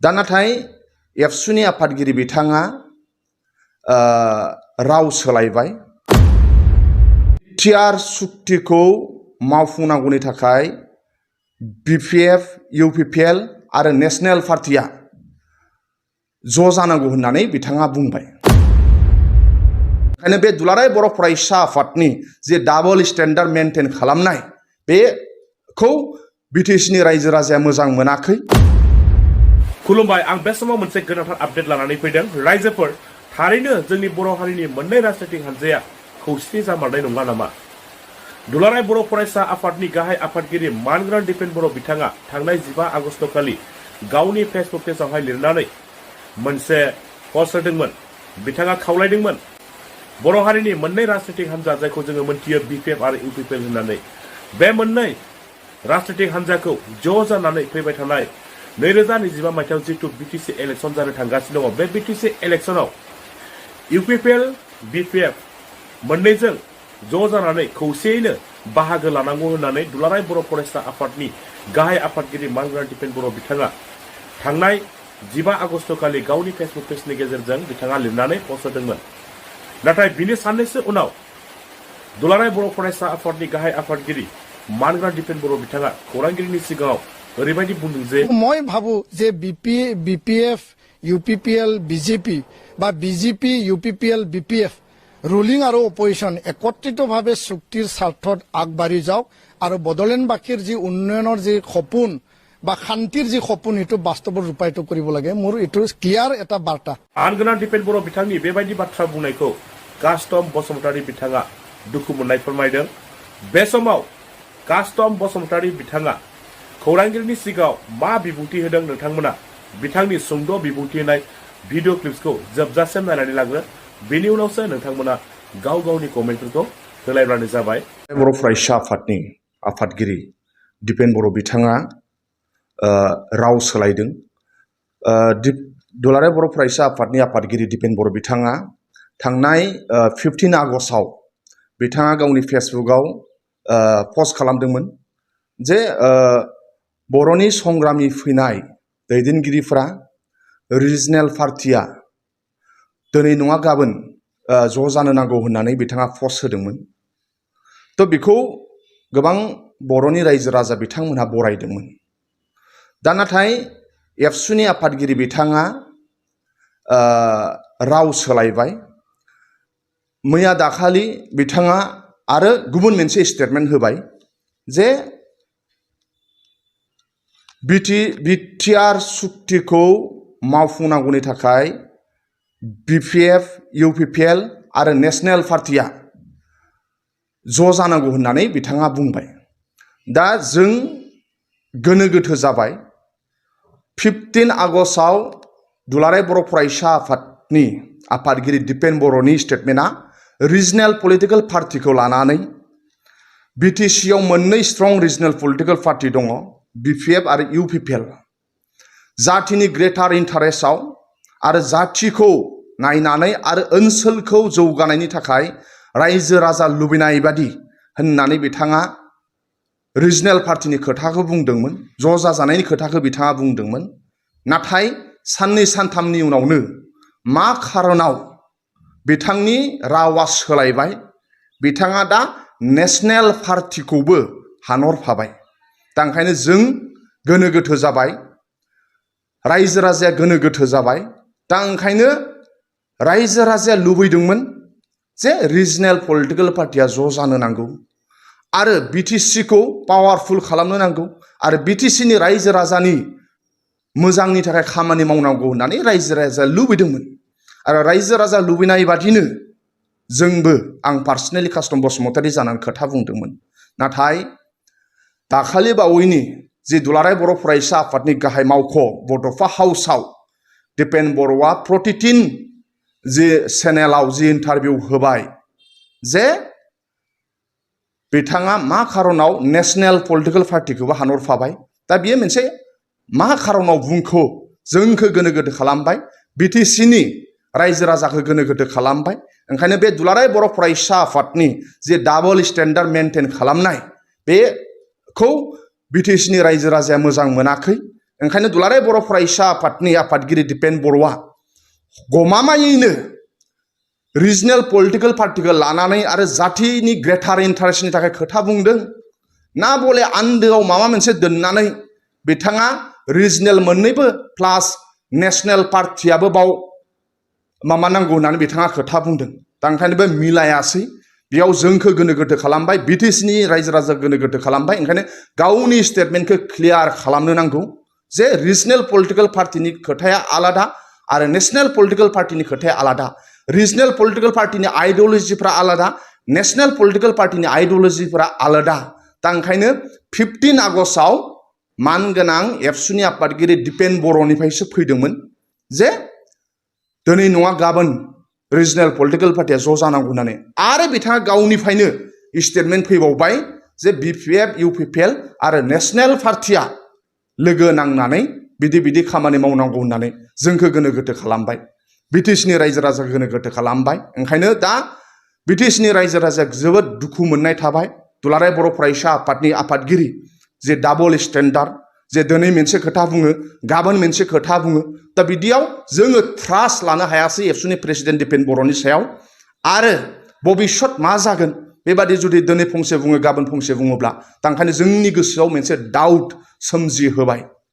दा नाथाय एबसुनि आफादगिरि बिथाङा राव सोलायबाय। टिआर सुक्तिखौ मावफुंनांगौनि थाखाय बिपिएफ, इउपिपिएल आरो नेशनेल पार्टिया ज' जानांगौ होननानै बिथाङा बुंबाय। ओंखायनो बे दुलाराय बर' फरायसा आफादनि जे डाबल स्टेन्डार्ड मेनटेन खालामनाय बेखौ बिटिसिनि रायजो राजाया मोजां मोनाखै। खुलुमबाय, आं बे समाव मोनसे गोनांथार आपडेट लानानै फैदों। रायजोफोर, थारैनो जोंनि बर' हारिनि मोननै राजनीतिक हानजाया खौसेथि जामारनाय नंला नामा? दुलाराय बर' फरायसा आफादनि गाहाय आफादगिरि मानगोनां दिपेन बर' बिथाङा थांनाय 15 आगस्ट खालि गावनि फेसबुक पेजावहाय लिरनानै मोनसे पस्ट होदोंमोन। बिथाङा खावलायदोंमोन बर' हारिनि मोननै राजनीतिक हानजा, जायखौ जोङो मोनथियो बिपिएफ आरो इउपिपिएल होननानै, बे मोननै राजनीतिक हानजाखौ ज' जानानै फैबाय थानाय 2025 मायथाइयाव जितु बिटिसि इलेक्शन जानो थांगासिनो दङ, बे बिटिसि इलेक्शनाव इउपिपिएल, बिपिएफ मोननैजों ज' जानानै खौसेयैनो बाहागो लानांगौ होननानै दुलाराय बर' फरायसा आफादनि गाहाय आफादगिरि मानगोनां दिपेन बर' बिथाङा थांनाय 15 आगस्ट खालि गावनि फेसबुक पेजनि गेजेरजों बिथाङा लिरनानै पस्ट होदोंमोन। नाथाय बिनि साननैसो उनाव दुलाराय बर' फरायसा आफादनि गाहाय आफादगिरि मानगोनां दिपेन बर' बिथाङा खौरांगिरिनि सिगाङाव ओरैबायदि बुंदों जे মই ভাবো যে বিপিএফ, ইউপিপিএল, বিজেপি বা বিজেপি, ইউপিপিএল, বিপিএফ ৰুলিং আৰু অপজিশ্যন একত্ৰিতভাৱে চুক্তিৰ স্বাৰ্থত আগবাঢ়ি যাওক আৰু বড়োলেণ্ডবাসীৰ যি উন্নয়নৰ যি সপোন বা শান্তিৰ যি সপোন সেইটো বাস্তৱত ৰূপায়িত কৰিব লাগে। মোৰ এইটো ক্লিয়াৰ এটা বাৰ্তা। मानगोनां दिपेन बर' बिथांनि बेबायदि बाथ्रा बुंनायखौ कास्टम बसुमतारी बिथाङा दुखु मोननाय फोरमायदों। बे समाव कास्टम बसुमतारी बिथाङा खौरांगिरिनि सिगाङाव मा बिबुंथि होदों नोंथांमोना बिथांनि सुंद' बिबुंथि होनाय भिडिअ क्लिप्सखौ जोबजासिम नायनानै लाग्रो। बेनि उनावसो नोंथांमोना गाव गावनि कमेन्टफोरखौ होलायब्लानो जाबाय। बर' फरायसा आफादनि आफादगिरि दिपेन बर' बिथाङा राव सोलायदों। दुलाराय बर' फरायसा आफादनि आफादगिरि दिपेन बर' बिथाङा थांनाय 15 आगस्टआव बिथाङा गावनि फेसबुकआव पस्ट खालामदोंमोन जे बर'नि संग्रामि फैनाय दैदेनगिरिफ्रा रिजनेल पार्टिया दिनै नङा गाबोन ज' जानो नांगौ होननानै बिथाङा पस्ट होदोंमोन। थ' बेखौ गोबां बर'नि रायजो राजा बिथांमोनहा बरायदोंमोन। दा नाथाय एबसुनि आफादगिरि बिथाङा राव सोलायबाय। मैया दाखालि बिथाङा आरो गुबुन मोनसे स्टेटमेन्ट होबाय जे बिटिआर सुक्तिखौ मावफुंनांगौनि थाखाय बिपिएफ, इउपिपिएल आरो नेशनेल पार्टिया ज' जानांगौ होननानै बिथाङा बुंबाय। दा जों गोनो गोथो जाबाय। 15 आगस्टआव दुलाराय बर' फरायसा आफादनि आफादगिरि दिपेन बर'नि स्टेटमेन्टआ रिजनेल पलिटिकेल पार्टिखौ लानानै बिटिसिआव मोननै स्ट्रं रिजनेल पलिटिकेल पार्टि दङ, बिपिएफ आरो इउपिपिएल। जातिनि ग्रेटार इन्टारेस्टआव आरो जातिखौ नायनानै आरो ओनसोलखौ जौगानायनि थाखाय रायजो राजा लुबैनाय बादि होननानै बिथाङा रिजनेल पार्टिनि खोथाखौ बुंदोंमोन, ज' जाजानायनि खोथाखौ बिथाङा बुंदोंमोन। नाथाय साननै सानथामनि उनावनो मा खारनाव बिथांनि रावा सोलायबाय, बिथाङा दा नेशनेल पार्टिखौबो हानहरफाबाय। दा ओंखायनो जों गोनो गोथो जाबाय, रायजो राजाया गोनो गोथो जाबाय। दा ओंखायनो रायजो राजाया लुबैदोंमोन जे रिजनेल पलिटिकेल पार्टिया ज' जानो नांगौ आरो बिटिसिखौ पावारफुल खालामनो नांगौ आरो बिटिसिनि रायजो राजानि मोजांनि थाखाय खामानि मावनांगौ होननानै रायजो राजाया लुबैदोंमोन। आरो रायजो राजा लुबैनाय बादिनो जोंबो, आं पार्सनेलि कास्टम बसुमतारी जानानै खोथा बुंदोंमोन। नाथाय दाखालि बावैनि जि दुलाराय बर' फरायसा आफादनि गाहाय मावख' बड'फा हाउसआव दिपेन बर'आ प्रतिदिन जि चेनेलाव जि इन्टारभिउ होबाय जे बिथाङा मा खारनाव नेशनेल पलिटिकेल पार्टिखौबो हानहरफाबाय। दा बियो मोनसे मा खारनाव बुंखो जोंखौ गोनो गोथो खालामबाय, बिटिसिनि रायजो राजाखौ गोनो गोथो खालामबाय। ओंखायनो बे दुलाराय बर' फरायसा आफादनि जे डाबल स्टेन्डार्ड मेनटेन खालामनाय बेखौ बिटिसिनि रायजो राजाया मोजां मोनाखै। ओंखायनो दुलाराय बर' फरायसा आफादनि आफादगिरि दिपेन बर'आ गमामायैनो रिजनेल पलिटिकल पार्टिखौ लानानै आरो जातिनि ग्रेटार इन्टारेस्टनि थाखाय खोथा बुंदों ना बले आन्दोआव माबा मोनसे दोननानै बिथाङा रिजनेल मोननैबो प्लास नेशनेल पार्टियाबो बाव मामा नांगौ होननानै बिथाङा खोथा बुंदों दा ओंखायनो बे मिलायासै बेयाव जोंखौ गोनो गोथो खालामबाय बिटिसिनि रायजो राजा गोनो गोथो खालामबाय ओंखायनो गावनि स्टेटमेन्टखौ क्लियार खालामनो नांगौ जे रिजनेल पलिटिकल पार्टिनि खोथाया आलादा आरो नेशनेल पलिटिकल पार्टिनि खोथाया आलादा रिजनेल पलिटिकल पार्टिनि आइडियोलजिफ्रा आलादा नेशनेल पलिटिकल पार्टिनि आइडियोलजिफ्रा आलादा दा ओंखायनो 15 आगस्टआव मानगोनां एबसुनि आफादगिरि दिपेन बर'निफ्रायसो फैदोंमोन जे दिनै नङा गाबोन रिजनेल पलिटिकल पार्टिया ज' जानांगौ होननानै आरो बिथाङा गावनिफ्रायनो स्टेटमेन्ट फैबावबाय जे बिपिएफ इउपिपिएल आरो नेशनेल पार्टिया लोगो नांनानै बिदि खामानि मावनांगौ होननानै जोंखौ गोनो गोथो खालामबाय बिटिसिनि रायजो राजा गोनो गोथो खालामबाय ओंखायनो दा बिटिसिनि रायजो राजाया जोबोद दुखु मोननाय थाबाय दुलाराय बर' फरायसा आफादनि आफादगिरि जे डाबल स्टेन्डार्ड जे दिनै मोनसे खोथा बुङो गाबोन मोनसे खोथा बुङो दा बिदियाव जोङो ट्रास्ट लानो हायासै एबसुनि प्रेसिडेन्ट दिपेन बर'नि सायाव आरो भबिष्यत मा जागोन बेबादि जुदि दिनै फंसे बुङो गाबोन फंसे बुङोब्ला दा ओंखायनो जोंनि गोसोआव मोनसे डाउट सोमजिहोबाय